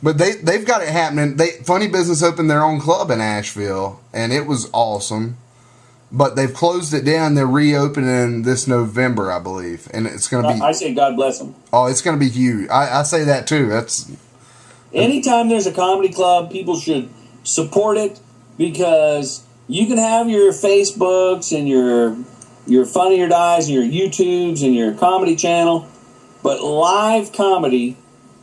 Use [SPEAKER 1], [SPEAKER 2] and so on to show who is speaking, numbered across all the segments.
[SPEAKER 1] But they've got it happening. Funny Business opened their own club in Asheville, and it was awesome. But they've closed it down. They're reopening this November, I believe, and it's going to be.
[SPEAKER 2] I say God bless them.
[SPEAKER 1] Oh, it's going to be huge. I say that too. That's.
[SPEAKER 2] Anytime there's a comedy club, people should support it because you can have your Facebooks and your Funny or Dies and your YouTubes and your comedy channel, but live comedy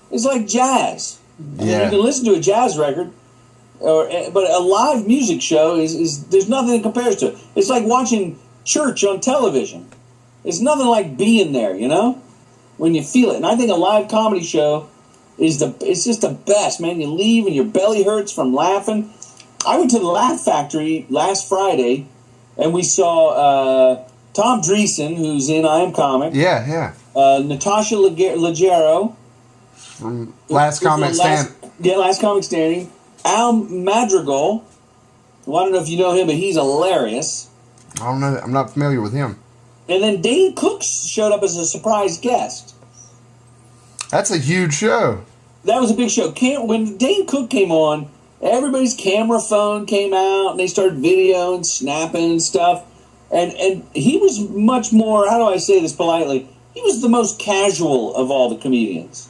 [SPEAKER 2] is like jazz.
[SPEAKER 1] Yeah.
[SPEAKER 2] You can listen to a jazz record, but a live music show is there's nothing that compares to it. It's like watching church on television. It's nothing like being there, when you feel it. And I think a live comedy show it's just the best, man. You leave and your belly hurts from laughing. I went to the Laugh Factory last Friday, and we saw Tom Dreesen, who's in I Am Comic.
[SPEAKER 1] Yeah.
[SPEAKER 2] Natasha Leggero.
[SPEAKER 1] From Last Comic Standing.
[SPEAKER 2] Yeah, Last Comic Standing. Al Madrigal. Well, I don't know if you know him, but he's hilarious.
[SPEAKER 1] I don't know. I'm not familiar with him.
[SPEAKER 2] And then Dane Cook showed up as a surprise guest.
[SPEAKER 1] That's a huge show.
[SPEAKER 2] That was a big show. When Dane Cook came on, everybody's camera phone came out, and they started video and snapping and stuff. And he was much more, how do I say this politely? He was the most casual of all the comedians.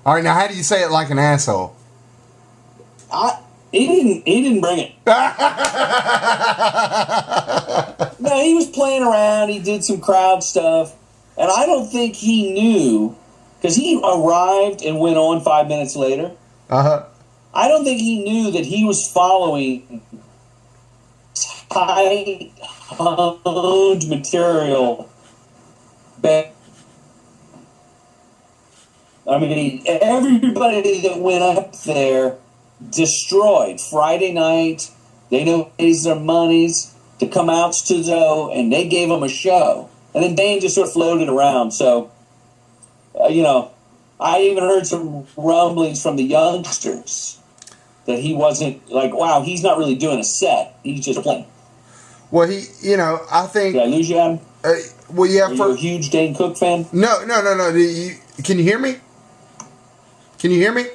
[SPEAKER 1] All right, now how do you say it like an asshole?
[SPEAKER 2] He didn't bring it. No, he was playing around. He did some crowd stuff. And I don't think he knew, because he arrived and went on 5 minutes later.
[SPEAKER 1] Uh-huh.
[SPEAKER 2] I don't think he knew that he was following high-honed material. I mean, everybody that went up there destroyed. Friday night, they raised their monies to come out to Zoe, and they gave them a show. And then Dane just sort of floated around. So, I even heard some rumblings from the youngsters that he wasn't, wow, he's not really doing a set. He's just playing.
[SPEAKER 1] Well, I think...
[SPEAKER 2] Did I lose you, Adam?
[SPEAKER 1] Well, yeah.
[SPEAKER 2] Are you a huge Dane Cook fan?
[SPEAKER 1] No. Can you hear me? Can you hear me?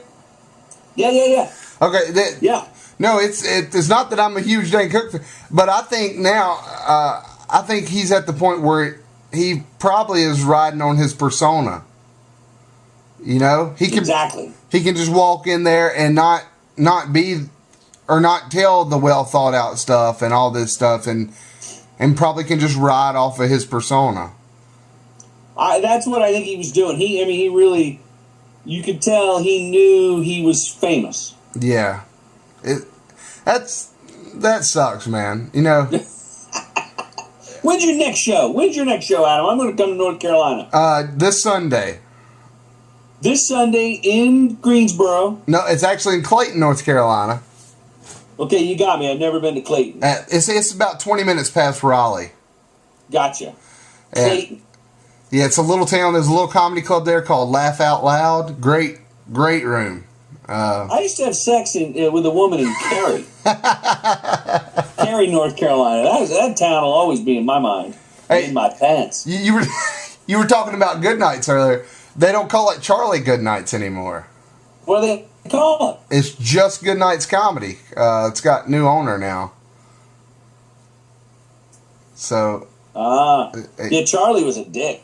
[SPEAKER 2] Yeah.
[SPEAKER 1] Okay.
[SPEAKER 2] Yeah.
[SPEAKER 1] No, it's not that I'm a huge Dane Cook fan, but I think now, I think he's at the point where he probably is riding on his persona. He can
[SPEAKER 2] Exactly.
[SPEAKER 1] He can just walk in there and not be or not tell the well thought out stuff and all this stuff, and probably can just ride off of his persona.
[SPEAKER 2] That's what I think he was doing. He really, you could tell he knew he was famous.
[SPEAKER 1] Yeah, that sucks, man.
[SPEAKER 2] When's your next show? Adam? I'm going to come to North Carolina.
[SPEAKER 1] This Sunday.
[SPEAKER 2] This Sunday in Greensboro.
[SPEAKER 1] No, it's actually in Clayton, North Carolina.
[SPEAKER 2] Okay, you got me. I've never been to Clayton.
[SPEAKER 1] It's about 20 minutes past Raleigh.
[SPEAKER 2] Gotcha. Clayton.
[SPEAKER 1] Yeah, it's a little town. There's a little comedy club there called Laugh Out Loud. Great room.
[SPEAKER 2] I used to have sex with a woman in Cary. Cary, North Carolina. That town will always be in my mind. In my pants.
[SPEAKER 1] You were talking about Good Nights earlier. They don't call it Charlie Good Nights anymore.
[SPEAKER 2] What do they call it?
[SPEAKER 1] It's just Good Nights Comedy. It's got new owner now. So.
[SPEAKER 2] Yeah, Charlie was a dick.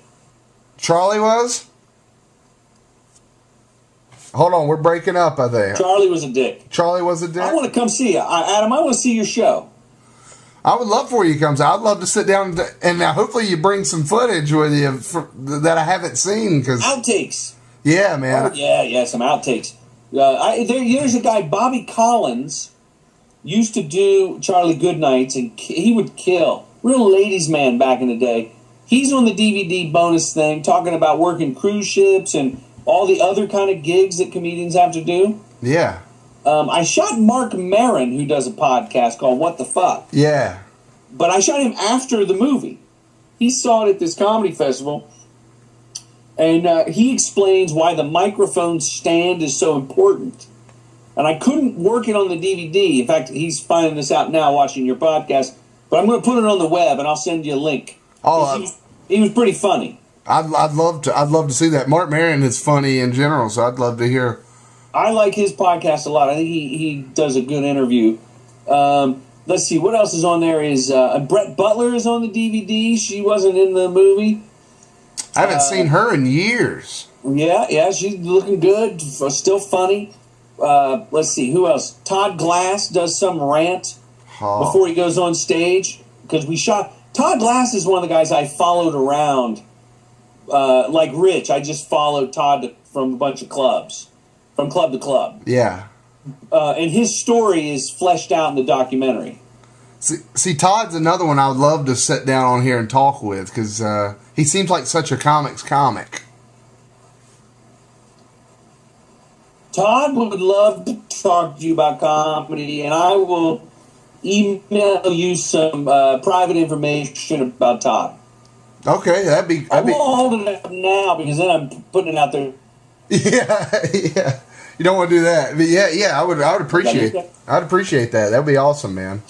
[SPEAKER 1] Charlie was? Hold on, we're breaking up, I think.
[SPEAKER 2] Charlie was a dick.
[SPEAKER 1] Charlie was a dick?
[SPEAKER 2] I want to come see you. Adam, I want to see your show.
[SPEAKER 1] I would love for you to come. I'd love to sit down and now hopefully you bring some footage with you that I haven't seen.
[SPEAKER 2] Outtakes.
[SPEAKER 1] Yeah, man.
[SPEAKER 2] Yeah, some outtakes. There's a guy, Bobby Collins, used to do Charlie Goodnights, and he would kill. Real ladies' man back in the day. He's on the DVD bonus thing, talking about working cruise ships and all the other kind of gigs that comedians have to do.
[SPEAKER 1] Yeah.
[SPEAKER 2] I shot Mark Maron, who does a podcast called What the Fuck.
[SPEAKER 1] Yeah.
[SPEAKER 2] But I shot him after the movie. He saw it at this comedy festival, and he explains why the microphone stand is so important. And I couldn't work it on the DVD. In fact, he's finding this out now watching your podcast. But I'm going to put it on the web, and I'll send you a link.
[SPEAKER 1] Oh,
[SPEAKER 2] he was pretty funny.
[SPEAKER 1] I'd love to see that. Mark Maron is funny in general, so I'd love to hear
[SPEAKER 2] I like his podcast a lot. I think he does a good interview. Let's see, what else is on there? Is Brett Butler is on the DVD. She wasn't in the movie.
[SPEAKER 1] I haven't seen her in years.
[SPEAKER 2] Yeah, she's looking good, still funny. Let's see, who else? Todd Glass does some rant before he goes on stage, because we shot. Todd Glass is one of the guys I followed around, like Rich. I just followed Todd from a bunch of clubs, from club to club.
[SPEAKER 1] Yeah.
[SPEAKER 2] And his story is fleshed out in the documentary.
[SPEAKER 1] See, Todd's another one I would love to sit down on here and talk with, because he seems like such a comic.
[SPEAKER 2] Todd would love to talk to you about comedy, and I will email you some private information about Todd.
[SPEAKER 1] Okay,
[SPEAKER 2] I won't hold it up now, because then I'm putting it out there.
[SPEAKER 1] Yeah. You don't want to do that, but yeah. I would appreciate. I'd appreciate that. That'd be awesome, man.